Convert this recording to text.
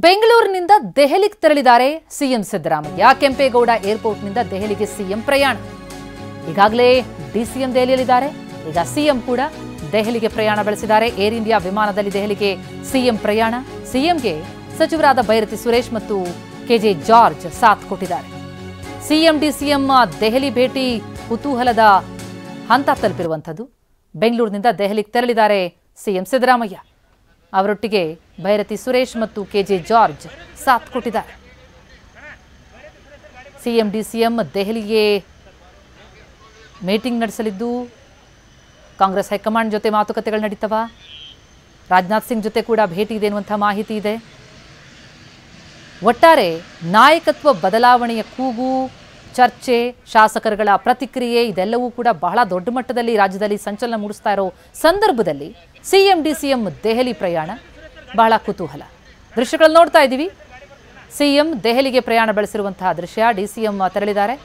ಬೆಂಗಳೂರಿನಿಂದ ದೆಹಲಿಗೆ ತೆರಳಿದ್ದಾರೆ ಸಿಎಂ ಸಿದ್ದರಾಮಯ್ಯ. ಕೆಂಪೇಗೌಡ ಏರ್ಪೋರ್ಟ್ನಿಂದ ದೆಹಲಿಗೆ ಸಿಎಂ ಪ್ರಯಾಣ. ಈಗಾಗಲೇ ಡಿಸಿಎಂ ದೆಹಲಿಯಲ್ಲಿದ್ದಾರೆ. ಈಗ ಸಿಎಂ ಕೂಡ ದೆಹಲಿಗೆ ಪ್ರಯಾಣ ಬೆಳೆಸಿದ್ದಾರೆ. ಏರ್ ಇಂಡಿಯಾ ವಿಮಾನದಲ್ಲಿ ದೆಹಲಿಗೆ ಸಿಎಂ ಪ್ರಯಾಣ. ಸಿಎಂಗೆ ಸಚಿವರಾದ ಬೈರತಿ ಸುರೇಶ್ ಮತ್ತು ಕೆಜೆ ಜಾರ್ಜ್ ಸಾಥ್ ಕೊಟ್ಟಿದ್ದಾರೆ. ಸಿಎಂ ಡಿಸಿಎಂ ದೆಹಲಿ ಭೇಟಿ ಕುತೂಹಲದ ಹಂತ ತಲುಪಿರುವಂಥದ್ದು. ಬೆಂಗಳೂರಿನಿಂದ ದೆಹಲಿಗೆ ತೆರಳಿದ್ದಾರೆ ಸಿಎಂ ಸಿದ್ದರಾಮಯ್ಯ. ಅವರೊಟ್ಟಿಗೆ ಬೈರತಿ ಸುರೇಶ್ ಮತ್ತು ಕೆಜೆ ಜಾರ್ಜ್ ಸಾಥ್ ಕೊಟ್ಟಿದ್ದಾರೆ. ಸಿಎಂ ಡಿಸಿಎಂ ದೆಹಲಿಗೆ ಮೀಟಿಂಗ್ ನಡೆಸಲಿದ್ದು ಕಾಂಗ್ರೆಸ್ ಹೈಕಮಾಂಡ್ ಜೊತೆ ಮಾತುಕತೆಗಳು ನಡೀತವ. ರಾಜನಾಥ್ ಸಿಂಗ್ ಜೊತೆ ಕೂಡ ಭೇಟಿ ಇದೆ ಎನ್ನುವಂಥ ಮಾಹಿತಿ ಇದೆ. ಒಟ್ಟಾರೆ ನಾಯಕತ್ವ ಬದಲಾವಣೆಯ ಕೂಗು, ಚರ್ಚೆ, ಶಾಸಕರುಗಳ ಪ್ರತಿಕ್ರಿಯೆ ಇದೆಲ್ಲವೂ ಕೂಡ ಬಹಳ ದೊಡ್ಡ ಮಟ್ಟದಲ್ಲಿ ರಾಜ್ಯದಲ್ಲಿ ಸಂಚಲನ ಮೂಡಿಸ್ತಾ ಇರೋ ಸಂದರ್ಭದಲ್ಲಿ ಸಿಎಂ ಡಿಸಿಎಂ ದೆಹಲಿ ಪ್ರಯಾಣ ಬಹಳ ಕುತೂಹಲ. ದೃಶ್ಯಗಳನ್ನು ನೋಡ್ತಾ ಇದ್ದೀವಿ. ಸಿಎಂ ದೆಹಲಿಗೆ ಪ್ರಯಾಣ ಬೆಳೆಸಿರುವಂತಹ ದೃಶ್ಯ. ಡಿಸಿಎಂ ತೆರಳಿದ್ದಾರೆ.